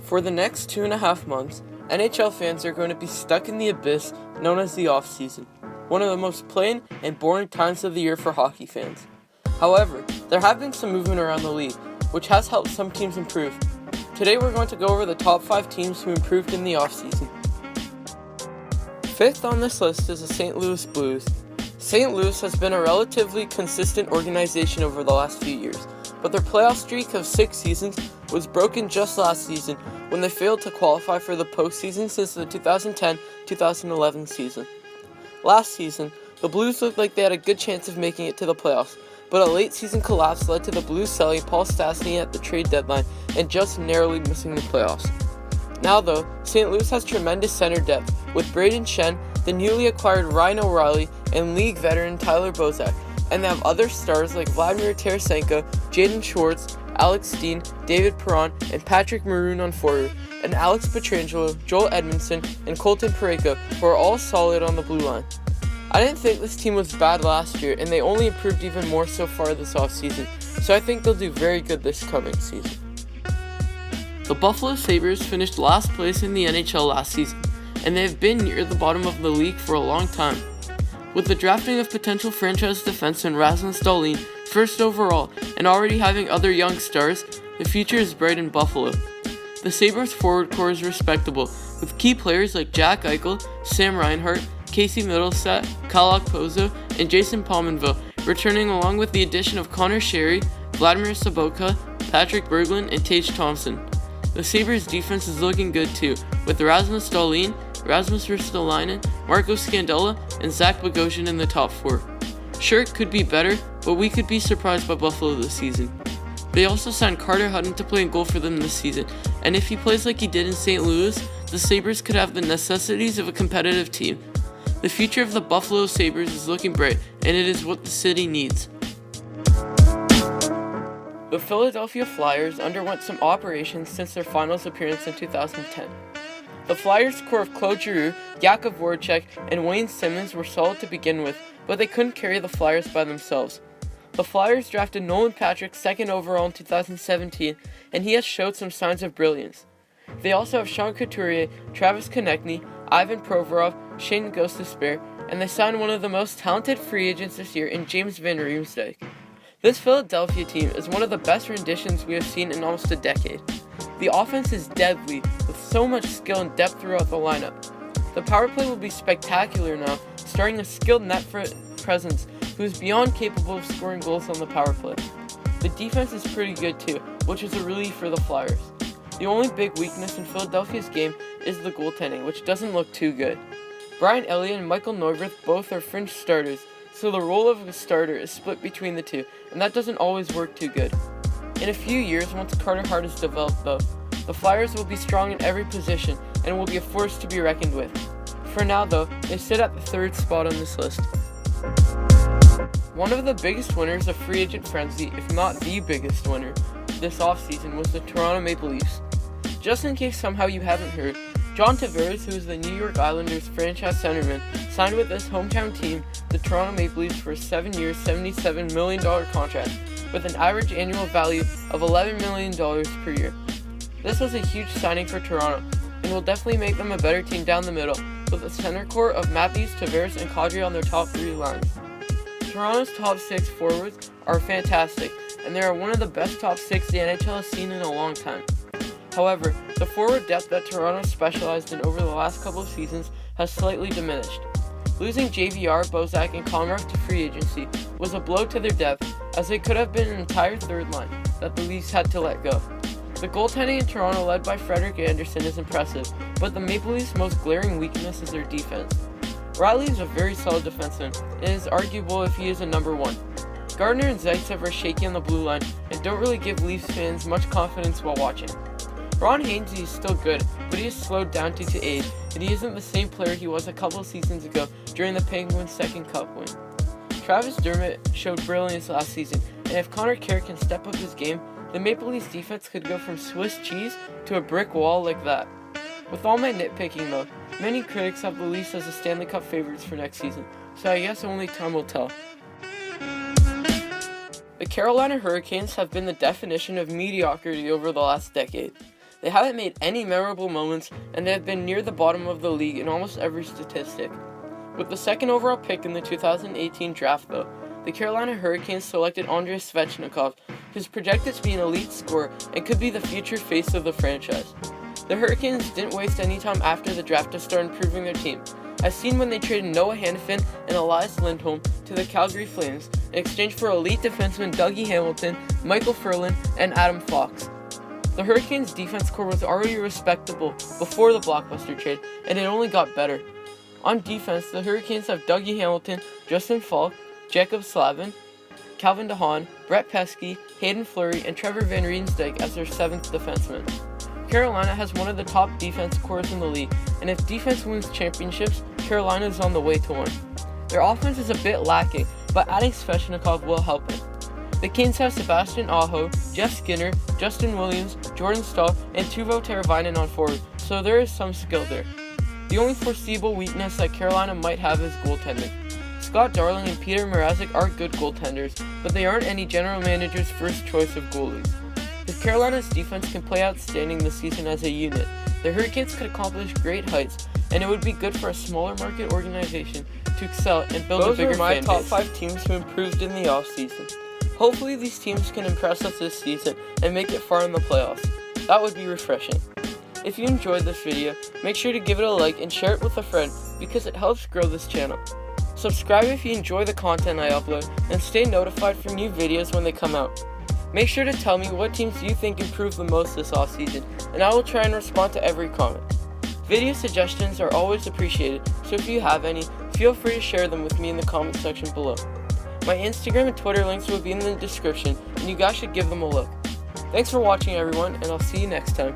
For the next 2.5 months, NHL fans are going to be stuck in the abyss known as the offseason, one of the most plain and boring times of the year for hockey fans. However, there have been some movement around the league, which has helped some teams improve. Today we're going to go over the top 5 teams who improved in the offseason. Fifth on this list is the St. Louis Blues. St. Louis has been a relatively consistent organization over the last few years, but their playoff streak of 6 seasons was broken just last season when they failed to qualify for the postseason since the 2010-2011 season. Last season, the Blues looked like they had a good chance of making it to the playoffs, but a late season collapse led to the Blues selling Paul Stastny at the trade deadline and just narrowly missing the playoffs. Now though, St. Louis has tremendous center depth with Braden Shen, the newly acquired Ryan O'Reilly, and league veteran Tyler Bozak, and they have other stars like Vladimir Tarasenko, Jaden Schwartz, Alex Steen, David Perron, and Patrick Maroon on forward, and Alex Pietrangelo, Joel Edmondson, and Colton Parayko, who are all solid on the blue line. I didn't think this team was bad last year, and they only improved even more so far this offseason, so I think they'll do very good this coming season. The Buffalo Sabres finished last place in the NHL last season, and they have been near the bottom of the league for a long time. With the drafting of potential franchise defenseman Rasmus Dahlin first overall and already having other young stars, the future is bright in Buffalo. The Sabres forward core is respectable, with key players like Jack Eichel, Sam Reinhart, Casey Middleset, Kyle Okposo, and Jason Pominville returning along with the addition of Connor Sherry, Vladimir Sobotka, Patrick Berglund, and Tage Thompson. The Sabres defense is looking good too, with Rasmus Dahlin, Rasmus Ristolainen, Marco Scandella, and Zach Bogosian in the top 4. Sure, it could be better, but we could be surprised by Buffalo this season. They also signed Carter Hutton to play in goal for them this season, and if he plays like he did in St. Louis, the Sabres could have the necessities of a competitive team. The future of the Buffalo Sabres is looking bright, and it is what the city needs. The Philadelphia Flyers underwent some operations since their finals appearance in 2010. The Flyers' core of Claude Giroux, Jakub Voracek, and Wayne Simmons were solid to begin with, but they couldn't carry the Flyers by themselves. The Flyers drafted Nolan Patrick 2nd overall in 2017, and he has showed some signs of brilliance. They also have Sean Couturier, Travis Konechny, Ivan Provorov, Shane Gostisbehere, and they signed one of the most talented free agents this year in James Van Riemsdyk. This Philadelphia team is one of the best renditions we have seen in almost a decade. The offense is deadly, with so much skill and depth throughout the lineup. The power play will be spectacular now, starring a skilled net presence who is beyond capable of scoring goals on the power play. The defense is pretty good too, which is a relief for the Flyers. The only big weakness in Philadelphia's game is the goaltending, which doesn't look too good. Brian Elliott and Michael Neuwirth both are fringe starters, so the role of a starter is split between the two, and that doesn't always work too good. In a few years, once Carter Hart is developed though, the Flyers will be strong in every position and will be a force to be reckoned with. For now though, they sit at the 3rd spot on this list. One of the biggest winners of free agent frenzy, if not the biggest winner, this offseason was the Toronto Maple Leafs. Just in case somehow you haven't heard, John Tavares, who is the New York Islanders franchise centerman, signed with his hometown team, the Toronto Maple Leafs, for a 7-year, $77 million contract with an average annual value of $11 million per year. This was a huge signing for Toronto and will definitely make them a better team down the middle, with a center core of Matthews, Tavares, and Kadri on their top 3 lines. Toronto's top 6 forwards are fantastic, and they are one of the best top 6 the NHL has seen in a long time. However, the forward depth that Toronto specialized in over the last couple of seasons has slightly diminished. Losing JVR, Bozak, and Komarov to free agency was a blow to their depth, as they could have been an entire 3rd line that the Leafs had to let go. The goaltending in Toronto, led by Frederik Andersen, is impressive, but the Maple Leafs' most glaring weakness is their defense. Riley is a very solid defenseman, and it is arguable if he is a number 1. Gardner and Zaitsev are shaky on the blue line and don't really give Leafs fans much confidence while watching. Ron Hainsey is still good, but he has slowed down due to age, and he isn't the same player he was a couple seasons ago during the Penguins' 2nd Cup win. Travis Dermott showed brilliance last season, and if Connor Carey can step up his game, the Maple Leafs defense could go from Swiss cheese to a brick wall like that. With all my nitpicking though, many critics have the Leafs as the Stanley Cup favorites for next season, so I guess only time will tell. The Carolina Hurricanes have been the definition of mediocrity over the last decade. They haven't made any memorable moments, and they have been near the bottom of the league in almost every statistic. With the second overall pick in the 2018 draft, though, the Carolina Hurricanes selected Andrei Svechnikov, who's projected to be an elite scorer and could be the future face of the franchise. The Hurricanes didn't waste any time after the draft to start improving their team, as seen when they traded Noah Hanifin and Elias Lindholm to the Calgary Flames in exchange for elite defensemen Dougie Hamilton, Michael Furlan, and Adam Fox. The Hurricanes' defense core was already respectable before the blockbuster trade, and it only got better. On defense, the Hurricanes have Dougie Hamilton, Justin Falk, Jacob Slavin, Calvin DeHaan, Brett Pesky, Hayden Fleury, and Trevor Van Riemsdyk as their 7th defenseman. Carolina has one of the top defense cores in the league, and if defense wins championships, Carolina is on the way to one. Their offense is a bit lacking, but adding Svechnikov will help it. The Canes have Sebastian Aho, Jeff Skinner, Justin Williams, Jordan Staal, and Teuvo Teravainen on forward, so there is some skill there. The only foreseeable weakness that Carolina might have is goaltending. Scott Darling and Peter Mrazek are good goaltenders, but they aren't any general manager's first choice of goalies. If Carolina's defense can play outstanding this season as a unit, the Hurricanes could accomplish great heights, and it would be good for a smaller market organization to excel and build a bigger fan base. Those are my top 5 teams who improved in the offseason. Hopefully these teams can impress us this season and make it far in the playoffs. That would be refreshing. If you enjoyed this video, make sure to give it a like and share it with a friend because it helps grow this channel. Subscribe if you enjoy the content I upload and stay notified for new videos when they come out. Make sure to tell me what teams you think improved the most this offseason, and I will try and respond to every comment. Video suggestions are always appreciated, so if you have any, feel free to share them with me in the comment section below. My Instagram and Twitter links will be in the description, and you guys should give them a look. Thanks for watching everyone, and I'll see you next time.